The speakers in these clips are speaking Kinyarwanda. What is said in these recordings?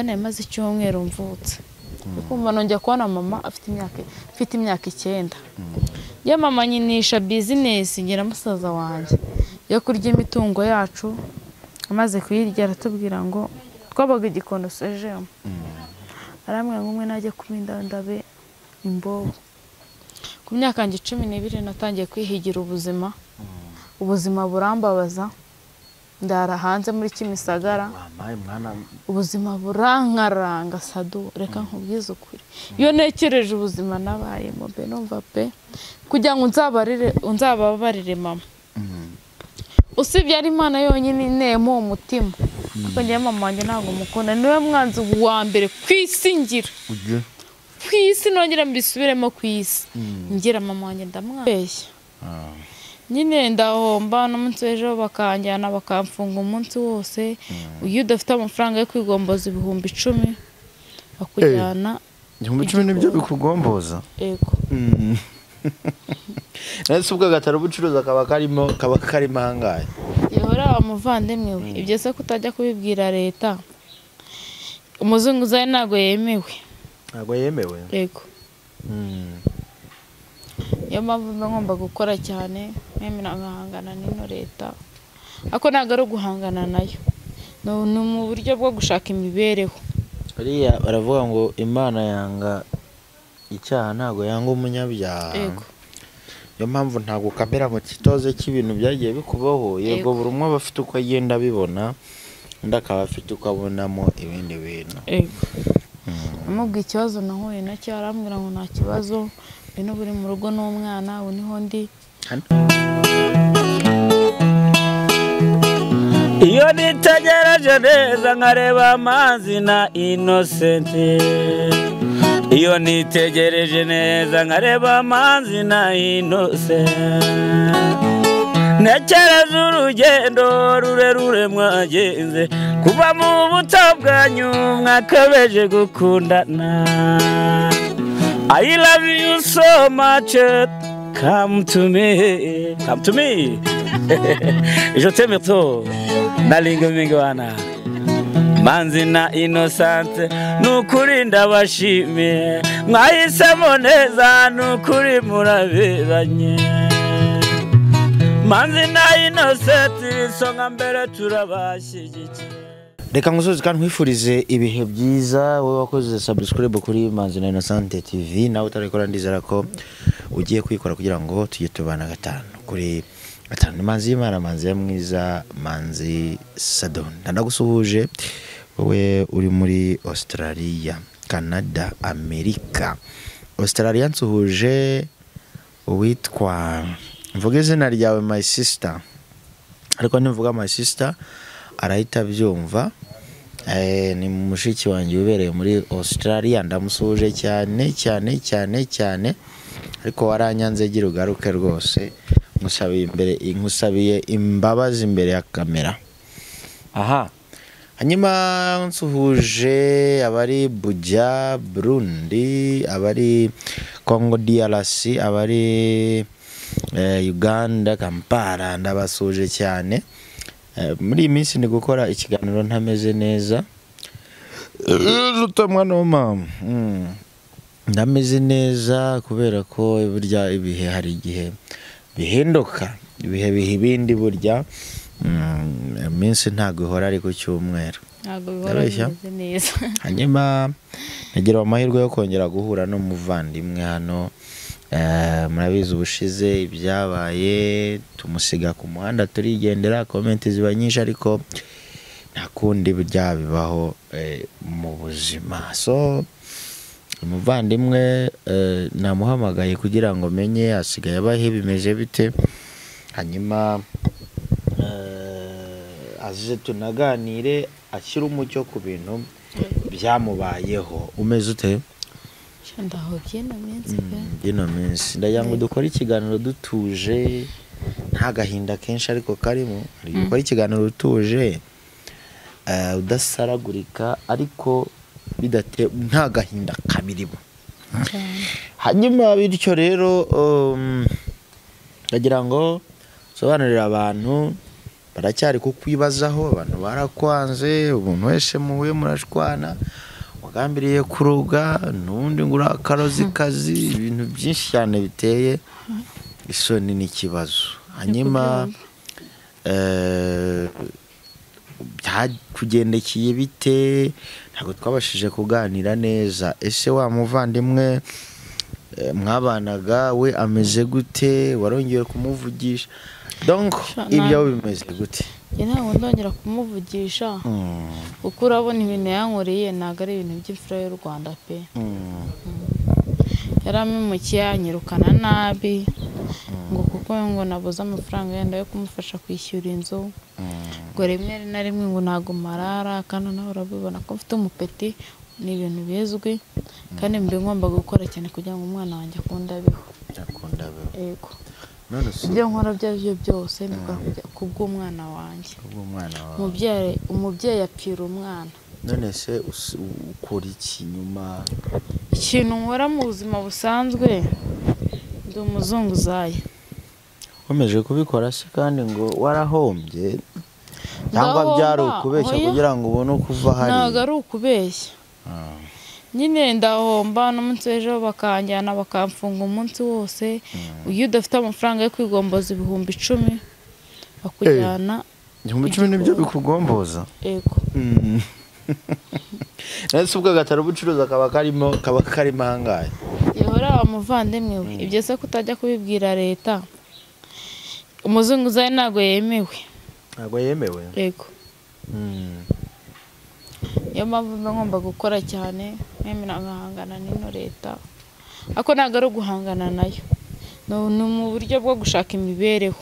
Maze icyumweru mvutse kumva nongeye kubona mama afite imyaka 9 ya mama nyinisha business ngira musaza wanjye yo kurya imitungo yacu amaze kuyirya aratubwira ngo twabaga igikondo sejemo aramwe ngumwe najye kuminda ndabe imbo ku myaka yanjye 12 natangiye kwihigira ubuzima burambabaza ndara hanze muri Kimisagara ubuzima burankaranga sadu reka nkubwize ukuri iyo nekereje ubuzima nabayemo be numva pe kujya ngo unzababarire mama usibye ari Imana yonyine nemo umutima kuko ngiye mama wanjye ntago mukunda niwe mwanzi wa mbere kwisingira kwisi nongera mbisubiremo kwisi ngira mama wanjye ndamwabeshya nyine ndahomba n'umunsi w'ejo bakanjyana bakamfunga umunsi wose uyu udafite amafaranga yo kwigomboza 10,000 bakujyana 10,000 nibyo bikugomboza yego nase ubwo gataro bucuruza kaba karimo hangaye yehora amuvandemwe we ibyo se kutajya kubibwira leta umuzungu zaye ntago yemewe yego yo mpamvu ngomba gukora cyane mwemera nkahangana n'ino leta ako ntago ari guhangana nayo ni mu buryo bwo gushaka imibereho bariya baravuga ngo Imana yanga icyaha ntago yanga umunyabyaha yego yo mpamvu ntago kamera mu kitoze cy'ibintu byagiye bikubaho yego buri umwe bafite uko agenda bibona ndakaba afite uko abonamo ibindi bintu yego amubwiye ikibazo nahuye nacyo arambwira ngo nta kibazo bino buri mu rugo n'umwana ubu niho ndi iyo nitegereje neza nkareba amazi na Innocent iyo nitegereje neza nkareba amazi na Innocent nekereza urugendo rurerure mwagenze kuva mu buto bwanyu mwakabeje gukundana I love you so much. Come to me. Je t'aime trop. Nalingo mingwana. Manzi na Innocent. Nukuri ndabashimiye. Mwahisemo neza nukuri muraberanye. Manzi na Innocent songa mbere turabashyigikiye. Reka ngusoze kandi nkwifurize ibihe byiza wowe wakoze subscribe kuri Manzi na Innocent TV nawe utarekora ndizera ko ugiye kwikora kugira ngo tujye tubana gatanu kuri gatanu Manzi y'Imana Manzi ya mwiza Manzi Sadon ndagusuhuje wowe uri muri Australia Canada America Australia nsuhuje witwa mvuge izina ryawe my sister ariko nimvuga my sister arahita byumva ni mushiki wanjye ubereye muri Australia ndamusuhuje cyane ariko waranyanze gira ugaruke rwose nkusabiye imbabazi imbere ya kamera aha hanyuma nsuhuje abari Buja Burundi abari Congo DRC abari Uganda Kampala ndabasuhuje cyane muri iyi minsi ni gukora ikiganiro ntameze neza mwana wa mama ndameze neza kubera ko burya ibihe hari igihe bihinduka ibihe ibindi burya iminsi ntago ihora ari ku cyumweru ntago bihora bimeze neza hanyuma nagira amahirwe yo kongera guhura n'umuvandimwe hano murabizi ubushize ibyabaye tumusiga ku muhanda turigendera comment ziba nyinshi ariko nakundi byabibaho mu buzima so umuvandimwe namuhamagaye kugira ngo menye asigaye abahe bimeze bite hanyuma aje tunaganire ashyira umucyo ku bintu byamubayeho umeze ute ndaho byino minsi ndagira ngo dukore ikiganiro dutuje nta gahinda kenshi ariko karimo dukore ikiganiro dutuje udasaragurika ariko bidate nta gahinda kabirimo hanyuma bityo rero ndagira ngo sobanurira abantu baracyari kukwibazaho, abantu barakwanze, umuntu wese muhuye murashwana, wagambiriye kuroga n'undi ngo urakarozi kazi, ibintu byinshi cyane biteye isoni n'ikibazo. Hanyuma byakugendekeye bite? Ntabwo twabashije kuganira neza. Ese wa muvandimwe mwabanaga we ameze gute? Warongeye kumuvugisha? Donc ibyo bimeze gute? ntabwo ndongera kumuvugisha kuko urabona ibintu yankoreye ntabwo ari ibintu by'imfura y'u Rwanda pe. Yaramemukiye anyirukana nabi ngo kuko ngo nabuze amafaranga yenda yo kumufasha kwishyura inzu, ngo rimwe na rimwe ngo ntago marara, kandi nawe urabibona ko mfite umupeti. Ni ibintu bizwi kandi mbe ngomba gukora cyane kugira ngo umwana wanjye akundabeho. Yego, none ibyo nkora byo byose nikora kubw'umwana wanjye. Umubyeyi apfira umwana. None se ukora iki nyuma? Ikintu nkora mu buzima busanzwe ndi umuzunguzayi. Ukomeje kubikora se kandi ngo warahombye cyangwa byari ukubeshya kugira ngo ubone uko uva hari? Ntabwo ari ukubeshya, nyine ndahomba n'umunsi w'ejo bakanjyana bakamfunga umunsi wose. Iyo udafite amafaranga yo kwigomboza 10,000 bakujyana 10,000 nibyo bikugomboza? Yego. Nese ubwo gatara ubucuruza kaba karimo hangaye? Yehora umuvandimwe we, ibyo se kutajya kubibwira leta. Umuzunguzayi ntabwo yemewe. Ntabwo yemewe? Yego. Iyo mpamvu ngomba gukora cyane, mwemera nkahangana n'ino leta. Ako ntabwo ari uguhangana nayo, ni mu buryo bwo gushaka imibereho.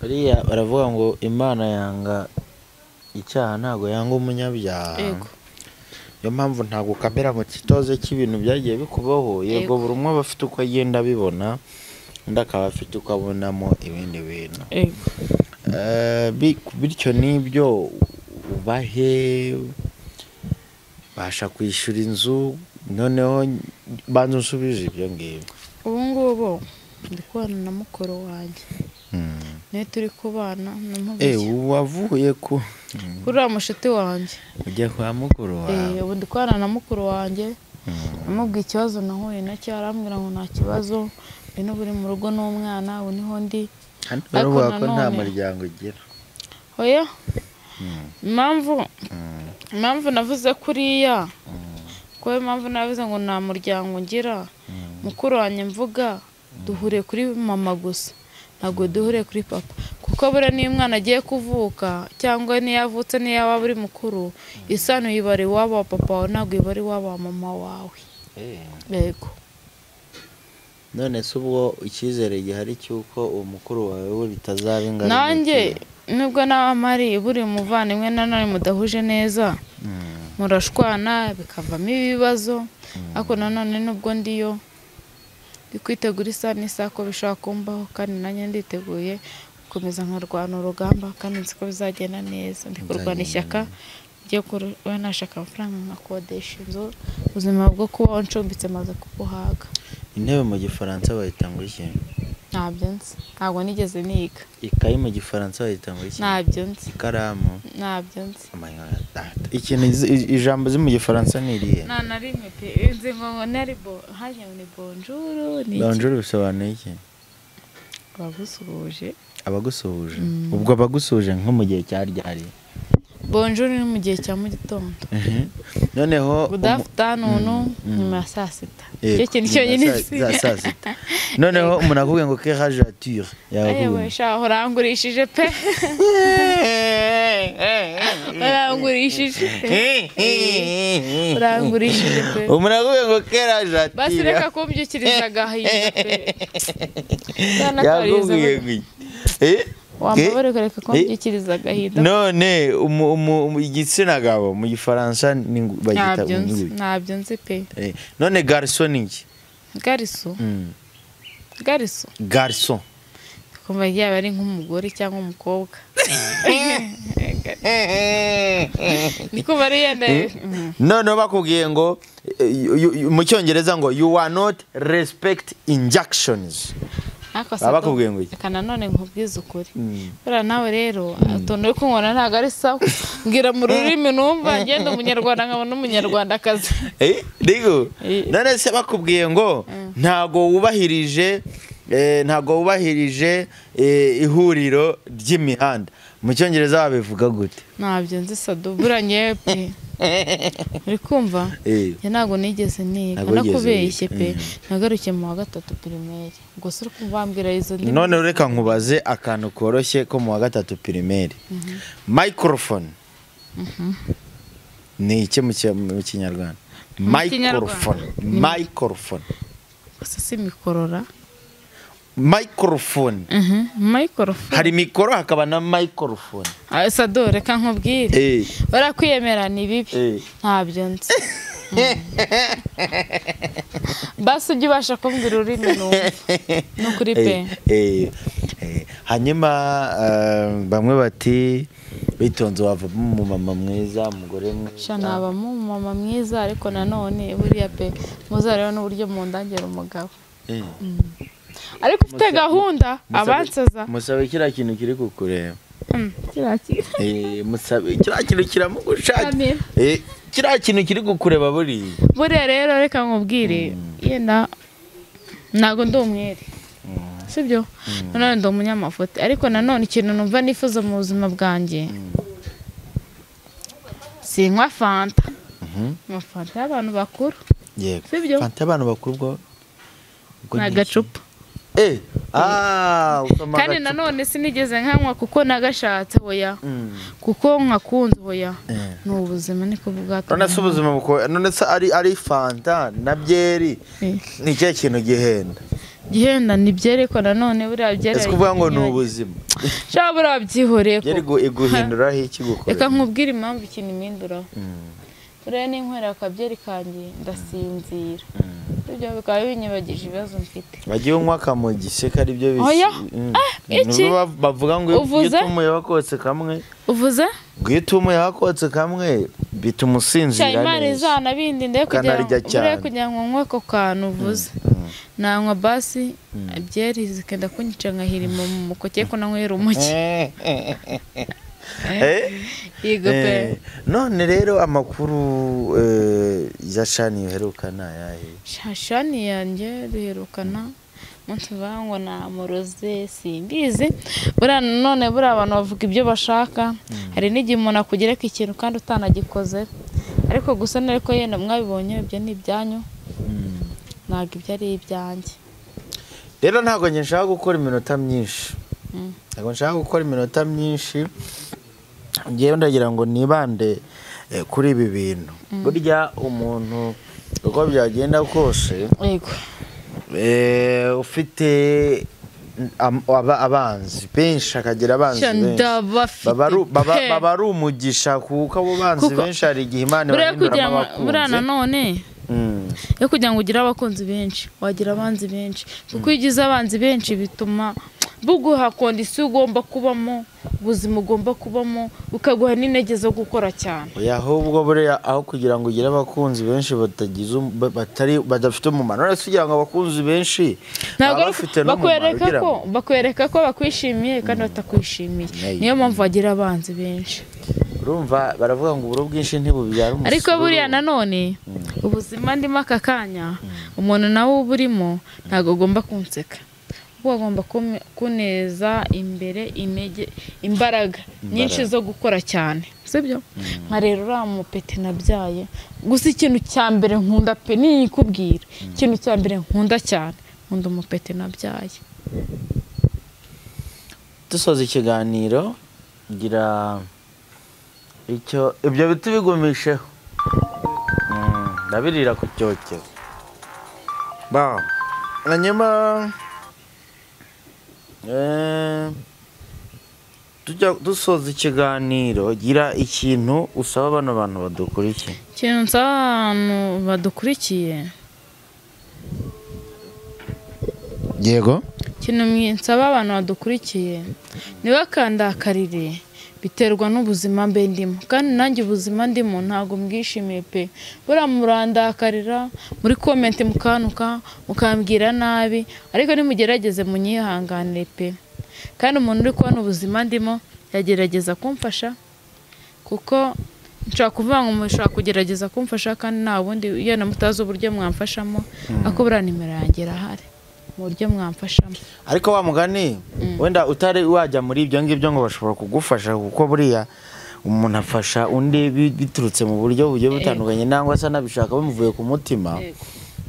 Bariya baravuga ngo Imana yanga icyaha ntabwo yanga umunyabyaha. Yego. Iyo mpamvu ntabwo kamera mu kitoze cy'ibintu byagiye bikubaho. Yego, buri umwe aba afite uko agenda abibona, undi akaba afite uko abonamo ibindi bintu. Yego. Bityo n'ibyo ubahe basha kwishyura inzu. Noneho banza unsubije ibyo ngibyo. Ubu ngubu ndi kubana na mukuru wanjye. Niyo turi kubana wavuye ku kuri amushiti wanjye. Ujya kwa mukuru wawe? Ubu ndi kubana na mukuru wanjye. Namubwiye ikibazo nahuye nacyo, arambwira ngo nta kibazo, bino buri mu rugo n'umwana, ubu niho ndi. Baravuga ko nta muryango ugira. Oya, impamvu navuze kuriya, kuko impamvu navuze ngo nta muryango ngira, mukuru wanjye mvuga duhure kuri mama gusa, ntabwo duhure kuri papa. Kuko buriya niyo umwana agiye kuvuka cyangwa niyo yavutse niyo yaba uri mukuru, isano yibara iwabo wa papa wawe, ntabwo yibara iwabo wa mama wawe. Yego. None se ubwo icyizere gihari cy'uko uwo mukuru wawe we bitazaba ingana? Nanjye nubwo nawe mari buri muvandimwe nanone mudahuje neza, murashwana bikavamo ibibazo, ariko nanone nubwo ndiyo kwitegura isaha n'isaha ko bishobora kumbaho, kandi nanjye nditeguye gukomeza nkarwana urugamba, kandi nzi ko bizagenda neza. Ndi kurwana ishyaka ryo kuba nashaka amafaranga nkakodesha inzu, ubuzima bwo kubaho ncumbitse maze kubuhaga. Intebe mu gifaransa bayita ngo iki? Ntabyo nzi, ntabwo nigeze niga. Ikayi mu gifaransa bayita ngo iki? Ntabyo nzi. Ikaramu? Ntabyo nzi. Ikintu ijambo ziri mu gifaransa ni irihe? Nta na rimwe pe, nzi ngo hajya ni bonjour. Bonjour bisobanuye iki? Abagusuhuje. Abagusuhuje? Ubwo abagusuhuje nko mu gihe cya ryari? Bonjour ni mu gihe cya mu gitondo. Noneho good afternoon nyuma ya saa sita. Icyo kintu cyonyine saa sita. Noneho umuntu akubwiye ngo quelle rajature yawe sha urangurishije pe. Urangurishije pe. Umuntu akubwiye ngo quelle rajature. Basi reka kumbyukiriza gahinda pe. Yakubwiye ngo wambabare reka kumbyukiriza gahinda. None igitsina gabo mu gifaransa bagita unyuye. Ntabyo nzi pe. None garçon ni iki? Garçon? Garçon? Garçon. Kumva yaba ari nk'umugore cyangwa umukobwa. Niko bari yende. None bakubwiye ngo mu cyongereza ngo you are not respect injunctions. baba bakubwiye ngo iki? Reka nanone nkubwize ukuri buriya nawe rero utuntu uri kunkora ntabwo ari sawa mbwira mu rurimi numva ngenda umunyarwanda nkaba n'umunyarwandakazi Digo none se bakubwiye ngo ntago wubahirije ihuriro ry'imihanda mu cyongereza babivuga gute? ntabyo nzi Sado buriya nyewe pe uri kumva ntabwo nigeze niga nakubeshye pe nagarukiye mu wa 3 primaire gusa uri kumva bambwira izo ndimi. None reka nkubaze akantu koroshye ko mu wa 3 primaire microphone ni iki mu kinyarwanda? Microphone gusa si mikorora microphone hari mikoro hakaba na microphone. Sado reka nkubwire barakwiyemera ni bibi ntabyo nzi basi ujye ubasha kumbwira ururimi numva n'ukuri pe. Hanyuma bamwe bati bitonze wavamo umumama mwiza umugore mwiza. Nabamo umumama mwiza ariko nanone buriya pe muzareba n'uburyo mu ndangera umugabo ariko ufite gahunda abansaza musabe kiriya kintu kiri kukureba musabe kiriya kintu kiramugushaka kiriya kintu kiri kukureba buriya rero reka nkubwire yenda ntago ndi umwere sibyo nanone ndi umunyamafoto ariko nanone ikintu numva nifuza mu buzima bwanjye sinywa fanta fanta y'abantu bakuru sibyo fanta y'abantu bakuru bwo n'agacupa kandi nanone sinigeze nkanywa kuko nagashatse hoya kuko nkakunze hoya ni ubuzima niko bwato. None se ubuzima none se ari fanta na byeri ni cyo kintu gihenda ni byeri ko nanone buriya byeri ese kuvuga ngo ni ubuzima shabura byihoreye ko byeri iguhinduraho iki gukora? Reka nkubwire impamvu ikintu impinduraho buriya n'inkwera akabyeri kanjye ndasinzira ibyo bikaba binyibagije ibibazo mfite. Wagiye unywa akamugishe kari byo iki bavuga ngo gitumuye wakotse kamwe uvuze gitumuye wakotse kamwe bituma usinzira neza. Imana izana bindi ndeye kugira ngo nywe ko kantu uvuze nanywa basi byeri zikenda kunyica nkahirima mu mukoke ko nanywera umuki. None rero amakuru ya Shani uherukana yahe? Shani yanjye duherukana munsi bango na Moroze simbizi buriya none buriya abantu bavuga ibyo bashaka hari n'igihe umuntu akugereka ikintu kandi utanagikoze ariko gusa nariko yenda mwabibonye ibyo ni ibyanyu ntabwo ibyo ari ibyanjye. Rero ntabwo nshaka gukora iminota myinshi ngiye ndagira ngo nibande kuri ibi bintu burya umuntu uko byagenda kose ufite abanzi benshi akagira abanzi benshi baba ari umugisha kuko abo banzi benshi hari igihe Imana ibahinduramo abakunzi. Buriya nanone yo kugira ngo ugire abakunzi benshi wagira abanzi benshi kuko iyo ugize abanzi benshi bituma buguha kondisiyo ugomba kubamo ubuzima ugomba kubamo ukaguha n'intege zo gukora cyane. Ahubwo buriya aho kugira ngo ugire abakunzi benshi badafite umumaro none se kugira ngo abakunzi benshi bakwereka ko bakwishimiye kandi batakwishimiye niyo mpamvu wagira abanzi benshi. Urumva baravuga ngo uburo bwinshi ntibubyara umusoro. Ariko buriya nanone ubuzima ndimo aka kanya umuntu nawe uburimo ntago ugomba kunseka ugomba kuneza imbere imbaraga nyinshi zo gukora cyane sibyo nka rero uramupete nabyaye gusa ikintu cya mbere nkunda pe nikubwira ikintu cya mbere nkunda cyane nkunda umupete nabyaye. Dusoza ikiganiro ngira ibyo biti bigumisheho ndabirira ku cyoke hanyuma dusoza ikiganiro gira ikintu usaba bano bantu badukurikiye. Ikintu nsaba abantu badukurikiye yego ikintu nsaba abantu badukurikiye niba kandakarire biterwa n'ubuzima mbe ndimo kandi nanjye ubuzima ndimo ntabwo mbwishimiye pe buriya murandakarira muri comment mukanuka mukambwira nabi ariko nimugerageze munyihanganire pe kandi umuntu uri kubona ubuzima ndimo yagerageza kumfasha kuko nshaka kuvuga ngo mushaka kugerageza kumfasha kandi nta bundi yena mutazi uburyo mwamfashamo ako buriya nimero yanjye irahari mu buryo mwamfashamo ariko wa mugani wenda utari wajya muri ibyo ngibyo ngo bashobora kugufasha kuko buriya umuntu afasha undi biturutse mu buryo butandukanye nangwa se nabishaka bimuvuye ku mutima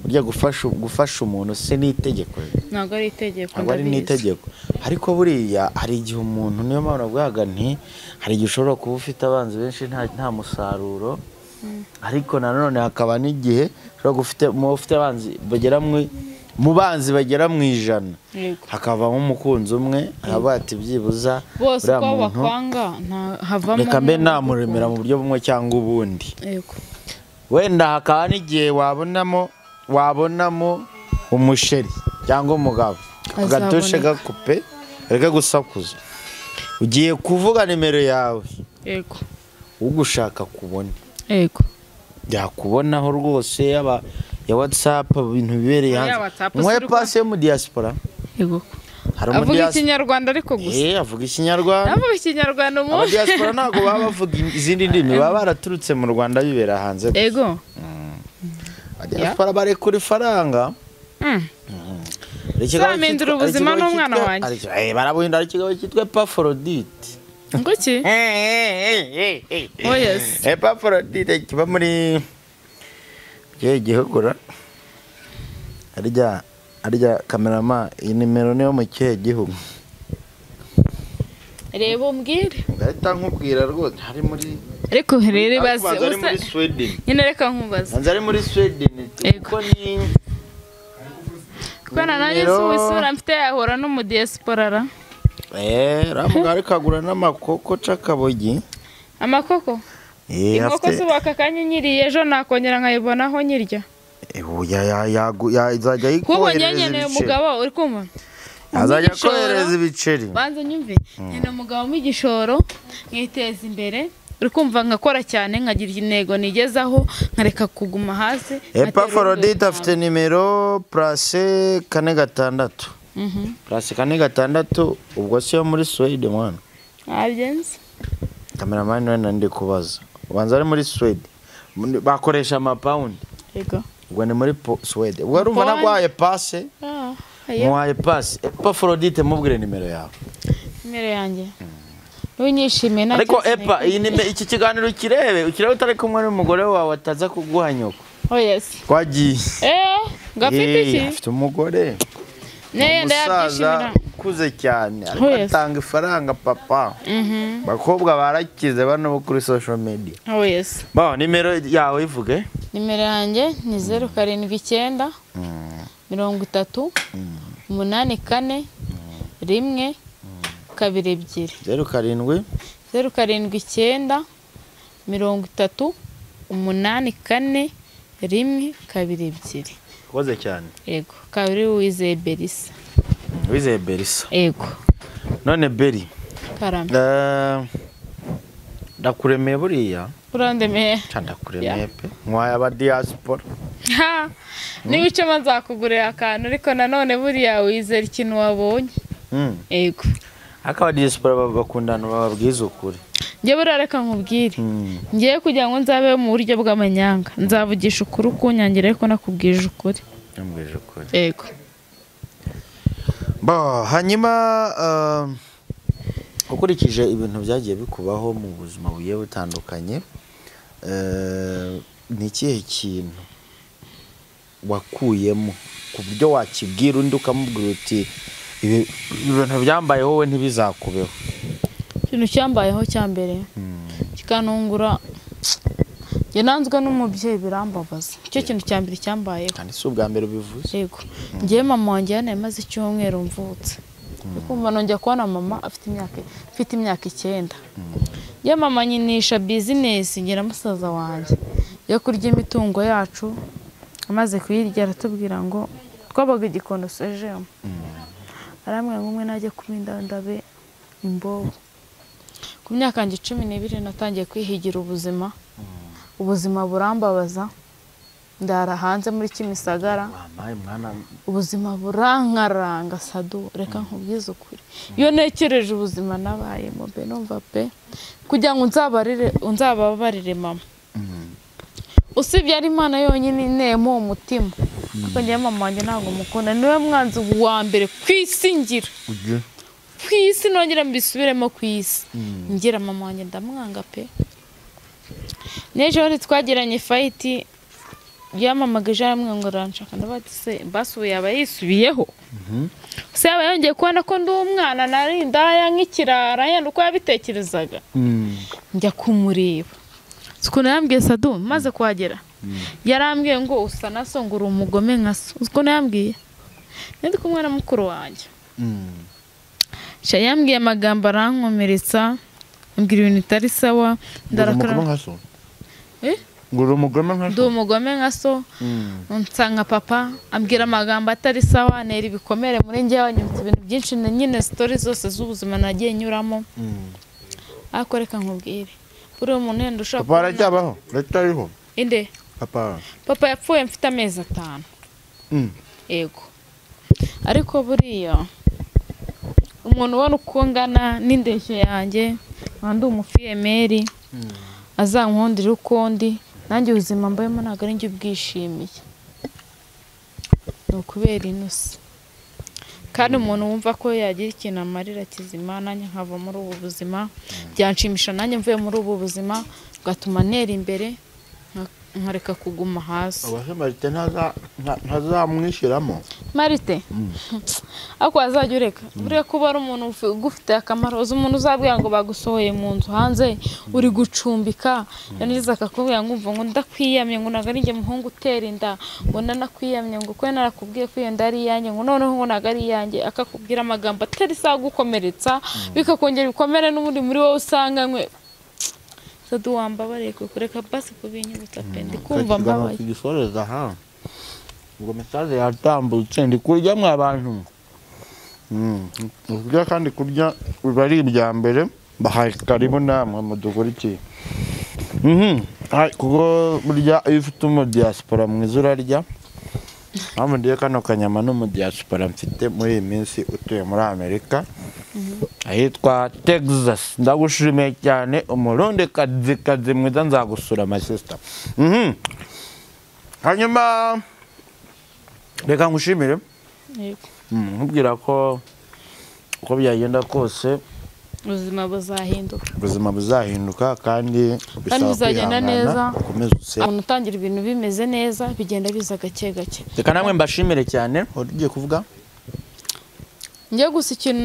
burya gufasha umuntu se n'itegeko ntabwo ari itegeko ntabwo ari n'itegeko ariko buriya hari igihe umuntu niyo mpamvu nabwaga nti hari igihe ushobora kuba ufite abanzi benshi nta musaruro ariko nanone hakaba n'igihe ushobora ufite abanzi bagera mu banzi bagera mu 100 hakavamo umukunzi umwe aravuga ati byibuza bose ko bakwanga havamo reka mbe namuremera mu buryo bumwe cyangwa ubundi wenda hakaba n'igihe wabonamo umusheri cyangwa umugabo agatoshe gakupe reka gusakuza ugiye kuvuga nimero yawe ugushaka kubona yakubonaho rwose ya WhatsApp ibintu bibereye hanze mwe passe mu diaspora avuga ikinyarwanda ariko gusa avuga ikinyarwanda mu diaspora ntago baba bavuga izindi ndimi baba baraturutse mu Rwanda bibera hanze diaspora bare kuri faranga Samindura ubuzima n'umwana wanjye barabuhinda ikigo cyitwa Epafrodite ngoki Epafrodite kiba muri gihogora arya cameraman iyi nimero niyo mu kihe gihugu reba umbwire ngahita nkubwira rwose hari muri ariko herere baze ari muri Sweden nyine reka nkubaza ari muri Sweden kuko ni kwana nanjye subisura mfite yahora no mu diaspora ramugari kagura n'amakoko cakabogi amakoko inkoko subaka kanyenyiriye ejo nakongera nkayibonaho nyirya yazajya yikohereza umugabo uri kumva azajya kohereza ibiceri banze nyumve nyine umugabo mu gishoro nkiteza imbere uri kumva nkakora cyane nkagira intego nigezaho nkareka kuguma hasi Epafrodite afite nimero +46 +46 ubwo se muri Sweden mwana agenzi cameraman none ndi kubaza ubanza ari muri Sweden bakoresha amapound ubwo ni muri Sweden ubwo urumva nagwaye passe mwaye passe Epafrodite mubwire nimero yawe nimero yanjye unyishimiye nacyo ariko iki kiganiro ukirebe utari kumwe n'umugore wawe ataza kuguha nyoko twagiye gafite iki afite umugore ndayabyishimira kuze cyane ariko atanga ifaranga papa bakobwa barakize bano kuri social media nimero yawe ivuge nimero yanjye ni 079 30 84 1 2 07 079 30 84 1 2 koze cyane yego kabiri Wizeye Berisa yego none Beri karame ndakuremeye buriya urandemeye ndakuremeye pe mwaye aba diaspora niba icyo nzakugurira akantu ariko nanone buriya wizera ikintu wabonye yego akaba diaspora bakundana bababwiza ukuri njye burareka nkubwire ngiye kugira ngo nzabe mu buryo bw'amanyanga nzavugisha ukuri kunyangira ariko nakubwije ukuri yego hanyuma ukurikije ibintu byagiye bikubaho mu buzima bugiye butandukanye ni ikihe kintu wakuyemo ku buryo wakibwira undi ukamubwira uti ibintu byambayeho wowe ntibizakubeho ikintu cyambayeho cyambere kikanungura njye nanzwe n'umubyeyi birambabaza icyo kintu cyambere cyambayeho kandi si ubwa mbere ubivuze yego ngiye mama wanjye yanamaze icyumweru mvutse kumva nongera kubona mama afite imyaka 9 ye mama nyinisha business ngira musaza wanjye yo kurya imitungo yacu amaze kuyirya aratubwira ngo twabaga igikondo sejemo aramwe ngumwe najye kuminda ndabe imbobo ku myaka yanjye 12 natangiye kwihigira ubuzima burambabaza ndara hanze muri Kimisagara ubuzima burankaranga Sadu reka nkubwize ukuri iyo nekereje ubuzima nabayemo be numva pe kugira ngo unzababarire mama usibye ari Imana yonyine nemo umutima kuko njye mama wanjye ntabwo mukunda niwe mwanzi wa mbere kwisingira kwisi nongera mbisubiremo kwisi ngira mama wanjye ndamwanga pe nejo twagiranye fight yamamagaje aramwe ngo ranshaka ndabati se basuye abayisubiyeho se abayongeye kubona ko ndi umwana nari ndaya nk'ikirara yandi uko yabitekerezaga njya kumureba siko nayambwiye Sadu maze kwagera yarambwiye ngo usa naso ngo uri umugome nkaso siko nayambwiye ndi kumwe na mukuru wanjye yambwiye amagambo arankomeretsa ambwira ibintu itari sawa ndarakara nguru umugome nkaso nsanga papa ambwira amagambo atari sawa nera ibikomere muri njye wanyumva ibintu byinshi nyine stories zose z'ubuzima nagiye nyuramo ariko reka nkubwire buri umuntu yenda ushaka papa aracyabaho ratariho inde papa yapfuye mfite amezi 5 yego ariko buriya umuntu ubona uko ngana n'indeshyo yanjye kandi umufiyemeri azankundira uko ndi nanjye ubuzima mbayemo ntabwo ari njye ubwishimiye ni ukubera inusi kandi umuntu wumva ko yagira ikintu amarira kizima nanjye nkava muri ubu buzima byanshimisha nanjye mvuye muri ubu buzima gatuma ntera imbere nkareka kuguma hasi Marite ntazamwishyiramo Marite ako azajya ureka buriya kuba ari umuntu ugufite akamaro uzi umuntu uzabwira ngo bagusohoye mu nzu hanze uri gucumbika yaniza akakubwira ngo umva ngo ndakwiyamye ngo nagari njye muhungu utera inda ngo nanakwiyamye ngo ko narakubwiye ko iyo ndari yanjye ngo noneho ngo nagari yanjye akakubwira amagambo atari sawa gukomeretsa bikakongera bikomere n'ubundi muri wowe usanganywe Sadu wambabariye kureka basi kubinyibutsa pe ndikumva mbabaye igisoreza ha ngo message yatambutse ndi kurya mwa abantu kurya kandi kurya bari ibya mbere bahaye karibu namwe mudukurikiye kuko burya iyo ufite mu diaspora mu izura rya amudiye kano kanyama no mu diaspora mfite muri iyi minsi utuye muri Amerika ahitwa Texas ndagushimiye cyane umurundi kazi mwiza nzagusura my sister hanyuma reka ngushimire nkubwira ko uko byagenda kose ubuzima buzahinduka kandi bizagenda neza umuntu utangira ibintu bimeze neza bigenda biza gake gake reka namwe mbashimire cyane ugiye kuvuga njye gusa ikintu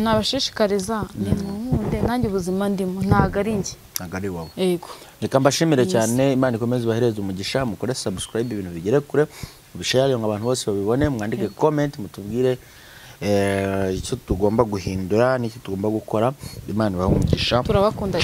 nabashishikariza ni munkunde nanjye ubuzima ndimo ntago ari njye ntago ari wowe yego reka mbashimire cyane Imana ikomeze bahereze umugisha mukore subscribe ibintu bigere kure ubishare ngo abantu bose babibone mwandike comment mutubwire icyo tugomba guhindura n'icyo tugomba gukora Imana ibahe umugisha turabakunda